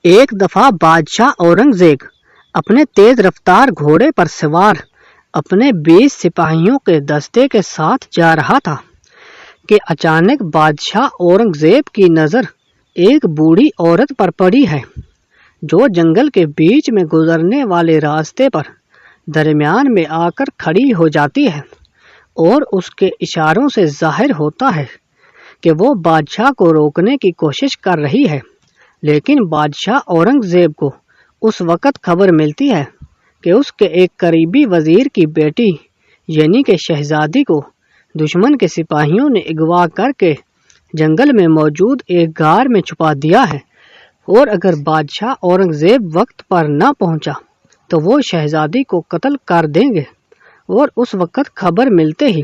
ایک دفعہ بادشاہ اورنگزیب اپنے تیز رفتار گھوڑے پر سوار اپنے 20 سپاہیوں کے دستے کے ساتھ جا رہا تھا کہ اچانک بادشاہ اورنگزیب کی نظر ایک بوڑھی عورت پر پڑی ہے جو جنگل کے بیچ میں گزرنے والے راستے پر درمیان میں آ کر کھڑی ہو جاتی ہے اور اس کے اشاروں سے ظاہر ہوتا ہے کہ وہ بادشاہ کو روکنے کی کوشش کر رہی ہے، لیکن بادشاہ اورنگزیب کو اس وقت خبر ملتی ہے کہ اس کے ایک قریبی وزیر کی بیٹی یعنی کہ شہزادی کو دشمن کے سپاہیوں نے اغوا کر کے جنگل میں موجود ایک غار میں چھپا دیا ہے، اور اگر بادشاہ اورنگزیب وقت پر نہ پہنچا تو وہ شہزادی کو قتل کر دیں گے۔ اور اس وقت خبر ملتے ہی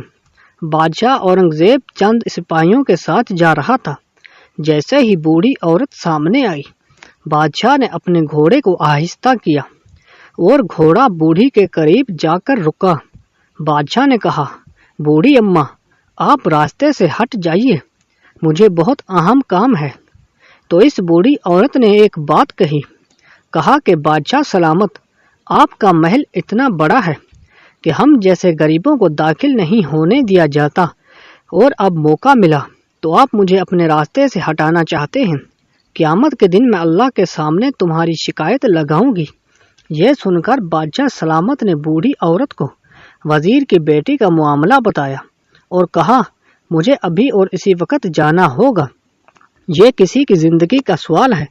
بادشاہ اورنگزیب چند سپاہیوں کے ساتھ جا رہا تھا۔ جیسے ہی بوڑھی عورت سامنے آئی، بادشاہ نے اپنے گھوڑے کو آہستہ کیا اور گھوڑا بوڑھی کے قریب جا کر رکا۔ بادشاہ نے کہا، بوڑھی اماں، آپ راستے سے ہٹ جائیے، مجھے بہت اہم کام ہے۔ تو اس بوڑھی عورت نے ایک بات کہا کہ بادشاہ سلامت، آپ کا محل اتنا بڑا ہے کہ ہم جیسے غریبوں کو داخل نہیں ہونے دیا جاتا، اور اب موقع ملا تو آپ مجھے اپنے راستے سے ہٹانا چاہتے ہیں۔ قیامت کے دن میں اللہ کے سامنے تمہاری شکایت لگاؤں گی۔ یہ سن کر بادشاہ سلامت نے بوڑھی عورت کو وزیر کی بیٹی کا معاملہ بتایا اور کہا، مجھے ابھی اور اسی وقت جانا ہوگا، یہ کسی کی زندگی کا سوال ہے،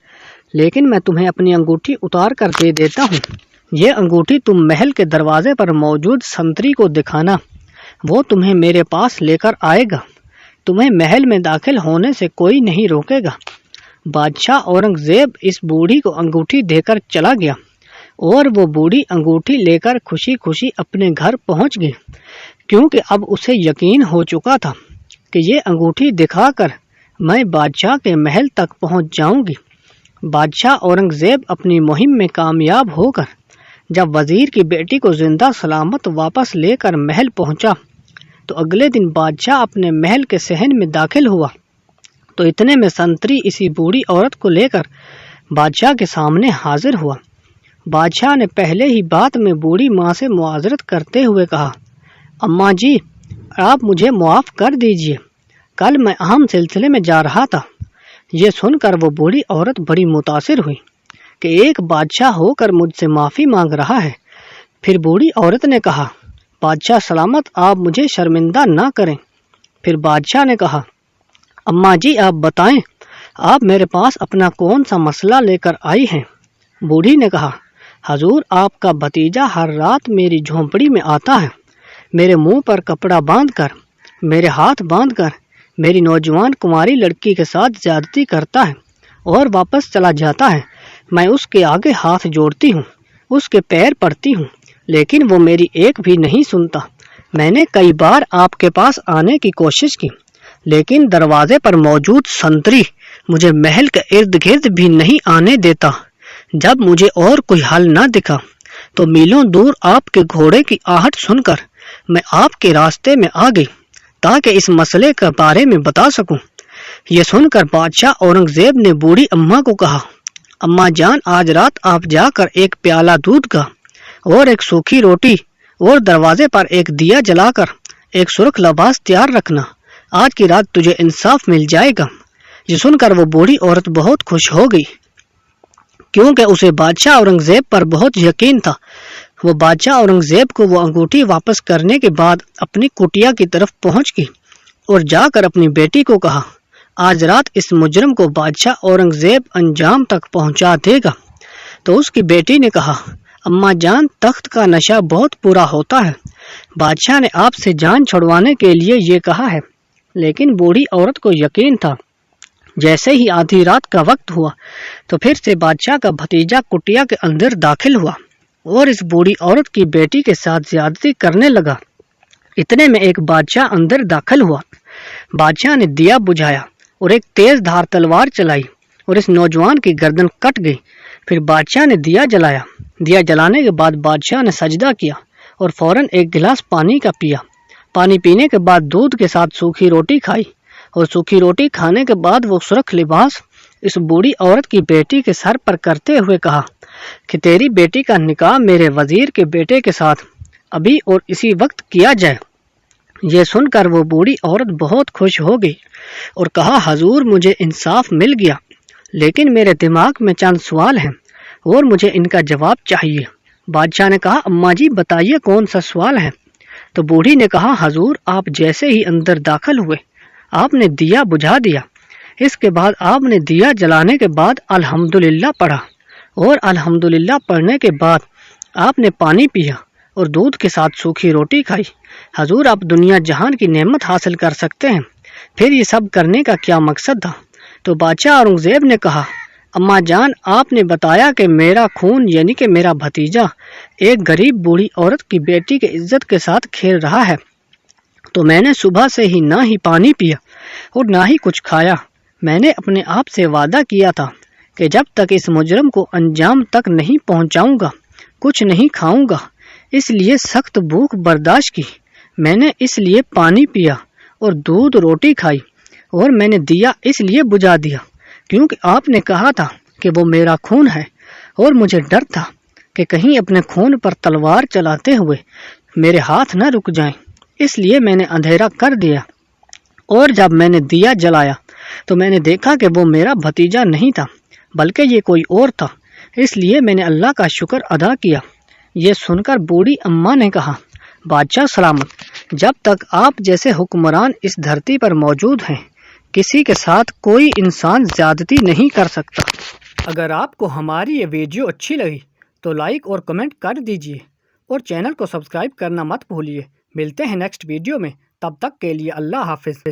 لیکن میں تمہیں اپنی انگوٹھی اتار کر دے دیتا ہوں۔ یہ انگوٹھی تم محل کے دروازے پر موجود سنتری کو دکھانا، وہ تمہیں میرے پاس لے کر آئے گا، تمہیں محل میں داخل ہونے سے کوئی نہیں روکے گا۔ بادشاہ اورنگزیب اس بوڑھی کو انگوٹھی دے کر چلا گیا اور وہ بوڑھی انگوٹھی لے کر خوشی خوشی اپنے گھر پہنچ گئی، کیونکہ اب اسے یقین ہو چکا تھا کہ یہ انگوٹھی دکھا کر میں بادشاہ کے محل تک پہنچ جاؤں گی۔ بادشاہ اورنگزیب اپنی مہم میں کامیاب ہو کر جب وزیر کی بیٹی کو زندہ سلامت واپس لے کر محل پہنچا تو اگلے دن بادشاہ اپنے محل کے صحن میں داخل ہوا تو اتنے میں سنتری اسی بوڑھی عورت کو لے کر بادشاہ کے سامنے حاضر ہوا۔ بادشاہ نے پہلے ہی بات میں بوڑھی ماں سے معذرت کرتے ہوئے کہا، اماں جی، آپ مجھے معاف کر دیجئے، کل میں اہم سلسلے میں جا رہا تھا۔ یہ سن کر وہ بوڑھی عورت بڑی متاثر ہوئی کہ ایک بادشاہ ہو کر مجھ سے معافی مانگ رہا ہے۔ پھر بوڑھی عورت نے کہا، بادشاہ سلامت، آپ مجھے شرمندہ نہ کریں۔ پھر بادشاہ نے کہا، اماں جی، آپ بتائیں، آپ میرے پاس اپنا کون سا مسئلہ لے کر آئی ہیں؟ بوڑھی نے کہا، حضور، آپ کا بھتیجا ہر رات میری جھونپڑی میں آتا ہے، میرے منہ پر کپڑا باندھ کر، میرے ہاتھ باندھ کر میری نوجوان کماری لڑکی کے ساتھ زیادتی کرتا ہے اور واپس چلا جاتا ہے۔ میں اس کے آگے ہاتھ جوڑتی ہوں، اس کے پیر پڑتی ہوں، لیکن وہ میری ایک بھی نہیں سنتا۔ میں نے کئی بار آپ کے پاس آنے کی کوشش کی، لیکن دروازے پر موجود سنتری مجھے محل کے ارد گرد بھی نہیں آنے دیتا۔ جب مجھے اور کوئی حل نہ دکھا تو میلوں دور آپ کے گھوڑے کی آہٹ سن کر میں آپ کے راستے میں آ گئی تاکہ اس مسئلے کے بارے میں بتا سکوں۔ یہ سن کر بادشاہ اورنگزیب نے بوڑھی اماں کو کہا، اماں جان، آج رات آپ جا کر ایک پیالہ دودھ کا اور ایک سوکھی روٹی اور دروازے پر ایک دیا جلا کر ایک سرخ لباس تیار رکھنا، آج کی رات تجھے انصاف مل جائے گا۔ یہ سن کر وہ بوڑھی عورت بہت خوش ہو گئی، کیونکہ اسے بادشاہ اورنگزیب پر بہت یقین تھا۔ وہ بادشاہ اورنگزیب کو وہ انگوٹھی واپس کرنے کے بعد اپنی کٹیا کی طرف پہنچ گئی اور جا کر اپنی بیٹی کو کہا، آج رات اس مجرم کو بادشاہ اورنگزیب انجام تک پہنچا دے گا۔ تو اس کی بیٹی نے کہا، اماں جان، تخت کا نشہ بہت برا ہوتا ہے، بادشاہ نے آپ سے جان چھڑوانے کے لیے یہ کہا ہے۔ لیکن بوڑھی عورت کو یقین تھا۔ جیسے ہی آدھی رات کا وقت ہوا تو پھر سے بادشاہ کا بھتیجا کٹیا کے اندر داخل ہوا اور اس بوڑھی عورت کی بیٹی کے ساتھ زیادتی کرنے لگا۔ اتنے میں ایک بادشاہ اندر داخل ہوا۔ بادشاہ نے دیا بجھایا اور ایک تیز دھار تلوار چلائی اور اس نوجوان کی گردن کٹ گئی۔ پھر بادشاہ نے دیا جلایا۔ دیا جلانے کے بعد بادشاہ نے سجدہ کیا اور فوراً ایک گلاس پانی کا پیا۔ پانی پینے کے بعد دودھ کے ساتھ سوکھی روٹی کھائی اور سوکھی روٹی کھانے کے بعد وہ سرخ لباس اس بوڑھی عورت کی بیٹی کے سر پر کرتے ہوئے کہا کہ تیری بیٹی کا نکاح میرے وزیر کے بیٹے کے ساتھ ابھی اور اسی وقت کیا جائے۔ یہ سن کر وہ بوڑھی عورت بہت خوش ہو گئی اور کہا حضور مجھے انصاف مل گیا، لیکن میرے دماغ میں چند سوال ہیں اور مجھے ان کا جواب چاہیے۔ بادشاہ نے کہا اماں جی بتائیے کون سا سوال ہے؟ تو بوڑھی نے کہا حضور آپ جیسے ہی اندر داخل ہوئے آپ نے دیا بجھا دیا، اس کے بعد آپ نے دیا جلانے کے بعد الحمدللہ پڑھا اور الحمدللہ پڑھنے کے بعد آپ نے پانی پیا اور دودھ کے ساتھ سوکھی روٹی کھائی۔ حضور آپ دنیا جہان کی نعمت حاصل کر سکتے ہیں، پھر یہ سب کرنے کا کیا مقصد تھا؟ تو بادشاہ اورنگزیب نے کہا اماں جان آپ نے بتایا کہ میرا خون یعنی کہ میرا بھتیجا ایک غریب بوڑھی عورت کی بیٹی کے عزت کے ساتھ کھیل رہا ہے، تو میں نے صبح سے ہی نہ ہی پانی پیا اور نہ ہی کچھ کھایا۔ میں نے اپنے آپ سے وعدہ کیا تھا کہ جب تک اس مجرم کو انجام تک نہیں پہنچاؤں گا کچھ نہیں کھاؤں گا، اس لیے سخت بھوک برداشت کی، میں نے اس لیے پانی پیا اور دودھ روٹی کھائی، اور میں نے دیا اس لیے بجھا دیا کیونکہ آپ نے کہا تھا کہ وہ میرا خون ہے اور مجھے ڈر تھا کہ کہیں اپنے خون پر تلوار چلاتے ہوئے میرے ہاتھ نہ رک جائیں، اس لیے میں نے اندھیرا کر دیا، اور جب میں نے دیا جلایا تو میں نے دیکھا کہ وہ میرا بھتیجا نہیں تھا بلکہ یہ کوئی اور تھا، اس لیے میں نے اللہ کا شکر ادا کیا۔ یہ سن کر بوڑھی اماں نے کہا بادشاہ سلامت، جب تک آپ جیسے حکمران اس دھرتی پر موجود ہیں کسی کے ساتھ کوئی انسان زیادتی نہیں کر سکتا۔ اگر آپ کو ہماری یہ ویڈیو اچھی لگی تو لائک اور کمنٹ کر دیجئے اور چینل کو سبسکرائب کرنا مت بھولیے۔ ملتے ہیں نیکسٹ ویڈیو میں، تب تک کے لیے اللہ حافظ۔